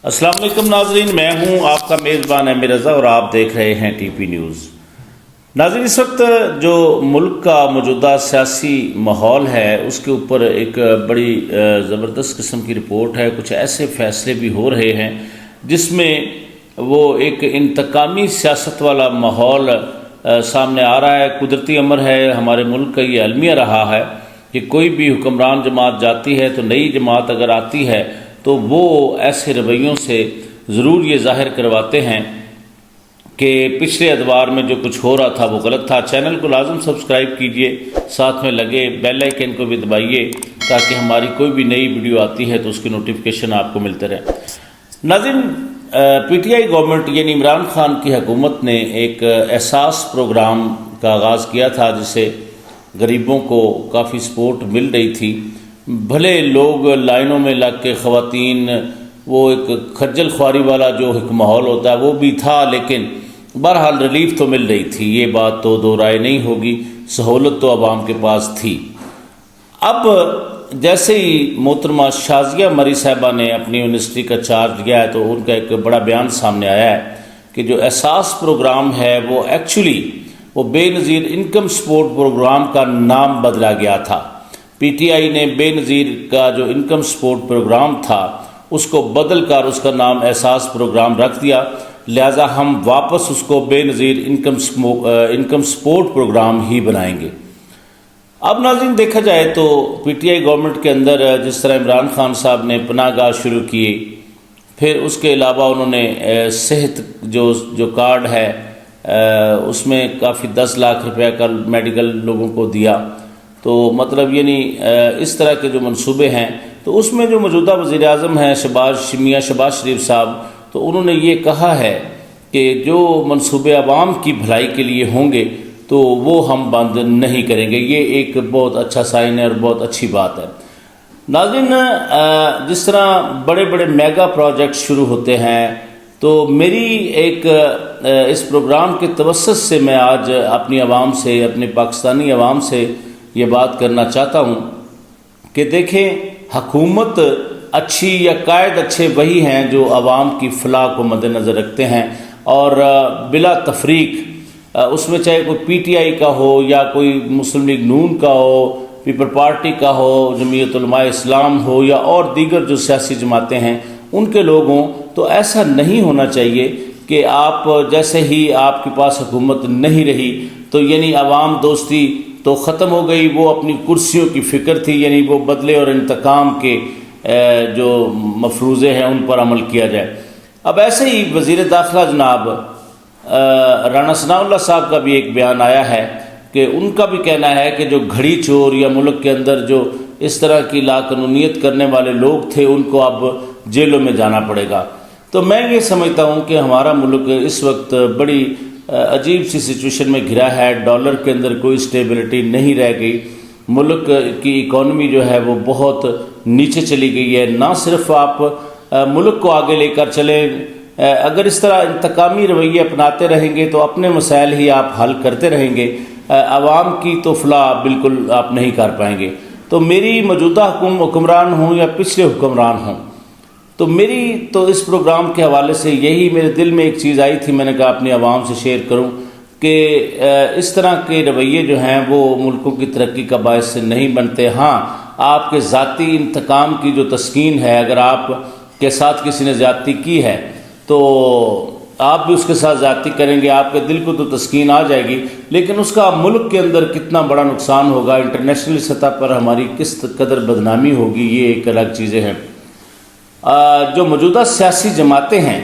السلام علیکم ناظرین، میں ہوں آپ کا میزبان احمد رضا اور آپ دیکھ رہے ہیں ٹی پی نیوز۔ ناظرین، اس وقت جو ملک کا موجودہ سیاسی ماحول ہے اس کے اوپر ایک بڑی زبردست قسم کی رپورٹ ہے۔ کچھ ایسے فیصلے بھی ہو رہے ہیں جس میں وہ ایک انتقامی سیاست والا ماحول سامنے آ رہا ہے۔ قدرتی امر ہے، ہمارے ملک کا یہ المیہ رہا ہے کہ کوئی بھی حکمران جماعت جاتی ہے تو نئی جماعت اگر آتی ہے تو وہ ایسے رویوں سے ضرور یہ ظاہر کرواتے ہیں کہ پچھلے ادوار میں جو کچھ ہو رہا تھا وہ غلط تھا۔ چینل کو لازم سبسکرائب کیجئے، ساتھ میں لگے بیل آئیکن کو بھی دبائیے تاکہ ہماری کوئی بھی نئی ویڈیو آتی ہے تو اس کی نوٹیفیکیشن آپ کو ملتے رہے۔ ناظرین، پی ٹی آئی گورنمنٹ یعنی عمران خان کی حکومت نے ایک احساس پروگرام کا آغاز کیا تھا جس سے غریبوں کو کافی سپورٹ مل رہی تھی۔ بھلے لوگ لائنوں میں لگ کے خواتین، وہ ایک خجل خواری والا جو ایک ماحول ہوتا ہے وہ بھی تھا، لیکن بہرحال ریلیف تو مل رہی تھی، یہ بات تو دو رائے نہیں ہوگی، سہولت تو عوام کے پاس تھی۔ اب جیسے ہی محترمہ شازیہ مری صاحبہ نے اپنی یونیورسٹی کا چارج لیا ہے تو ان کا ایک بڑا بیان سامنے آیا ہے کہ جو احساس پروگرام ہے وہ ایکچولی وہ بے نظیر انکم سپورٹ پروگرام کا نام بدلا گیا تھا۔ پی ٹی آئی نے بے نظیر کا جو انکم سپورٹ پروگرام تھا اس کو بدل کر اس کا نام احساس پروگرام رکھ دیا، لہٰذا ہم واپس اس کو بے نظیر انکم سپورٹ پروگرام ہی بنائیں گے۔ اب ناظرین، دیکھا جائے تو پی ٹی آئی گورنمنٹ کے اندر جس طرح عمران خان صاحب نے پناہ گاہ شروع کیے، پھر اس کے علاوہ انہوں نے صحت جو کارڈ ہے اس میں کافی 10 لاکھ روپے کا میڈیکل لوگوں کو دیا، تو مطلب یعنی اس طرح کے جو منصوبے ہیں، تو اس میں جو موجودہ وزیر اعظم ہیں میاں شہباز شریف صاحب، تو انہوں نے یہ کہا ہے کہ جو منصوبے عوام کی بھلائی کے لیے ہوں گے تو وہ ہم بند نہیں کریں گے۔ یہ ایک بہت اچھا سائن ہے اور بہت اچھی بات ہے۔ ناظرین، جس طرح بڑے بڑے میگا پروجیکٹ شروع ہوتے ہیں تو میری ایک اس پروگرام کے توسط سے میں آج اپنی عوام سے، اپنے پاکستانی عوام سے یہ بات کرنا چاہتا ہوں کہ دیکھیں، حکومت اچھی یا قائد اچھے وہی ہیں جو عوام کی فلاح کو مد نظر رکھتے ہیں اور بلا تفریق اس میں چاہے کوئی پی ٹی آئی کا ہو یا کوئی مسلم لیگ نون کا ہو، پیپل پارٹی کا ہو، جمعیت علماء اسلام ہو یا اور دیگر جو سیاسی جماعتیں ہیں ان کے لوگ ہوں، تو ایسا نہیں ہونا چاہیے کہ آپ جیسے ہی آپ کے پاس حکومت نہیں رہی تو یعنی عوام دوستی تو ختم ہو گئی، وہ اپنی کرسیوں کی فکر تھی، یعنی وہ بدلے اور انتقام کے جو مفروضے ہیں ان پر عمل کیا جائے۔ اب ایسے ہی وزیر داخلہ جناب رانا ثناء اللہ صاحب کا بھی ایک بیان آیا ہے کہ ان کا بھی کہنا ہے کہ جو گھڑی چور یا ملک کے اندر جو اس طرح کی لاقانونیت کرنے والے لوگ تھے ان کو اب جیلوں میں جانا پڑے گا۔ تو میں یہ سمجھتا ہوں کہ ہمارا ملک اس وقت بڑی عجیب سی سچویشن میں گھرا ہے، ڈالر کے اندر کوئی سٹیبلٹی نہیں رہ گئی، ملک کی اکانومی جو ہے وہ بہت نیچے چلی گئی ہے۔ نہ صرف آپ ملک کو آگے لے کر چلیں، اگر اس طرح انتقامی رویے اپناتے رہیں گے تو اپنے مسائل ہی آپ حل کرتے رہیں گے، عوام کی تو فلاح بالکل آپ نہیں کر پائیں گے۔ تو میری موجودہ حکمران ہوں یا پچھلے حکمران ہوں، تو میری تو اس پروگرام کے حوالے سے یہی میرے دل میں ایک چیز آئی تھی، میں نے کہا اپنی عوام سے شیئر کروں کہ اس طرح کے رویے جو ہیں وہ ملکوں کی ترقی کا باعث سے نہیں بنتے۔ ہاں، آپ کے ذاتی انتقام کی جو تسکین ہے، اگر آپ کے ساتھ کسی نے زیادتی کی ہے تو آپ بھی اس کے ساتھ زیادتی کریں گے، آپ کے دل کو تو تسکین آ جائے گی، لیکن اس کا ملک کے اندر کتنا بڑا نقصان ہوگا، انٹرنیشنل سطح پر ہماری کس قدر بدنامی ہوگی، یہ ایک الگ چیزیں ہیں۔ جو موجودہ سیاسی جماعتیں ہیں،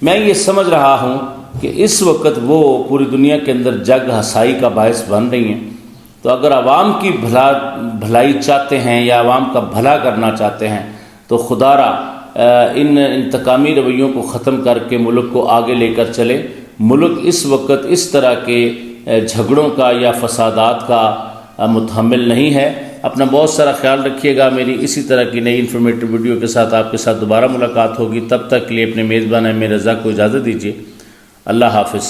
میں یہ سمجھ رہا ہوں کہ اس وقت وہ پوری دنیا کے اندر جگ ہسائی کا باعث بن رہی ہیں۔ تو اگر عوام کی بھلائی چاہتے ہیں یا عوام کا بھلا کرنا چاہتے ہیں تو خدا را ان انتقامی رویوں کو ختم کر کے ملک کو آگے لے کر چلے۔ ملک اس وقت اس طرح کے جھگڑوں کا یا فسادات کا متحمل نہیں ہے۔ اپنا بہت سارا خیال رکھیے گا۔ میری اسی طرح کی نئی انفارمیٹیو ویڈیو کے ساتھ آپ کے ساتھ دوبارہ ملاقات ہوگی، تب تک کے لیے اپنے میزبان احمد رضا کو اجازت دیجیے۔ اللہ حافظ۔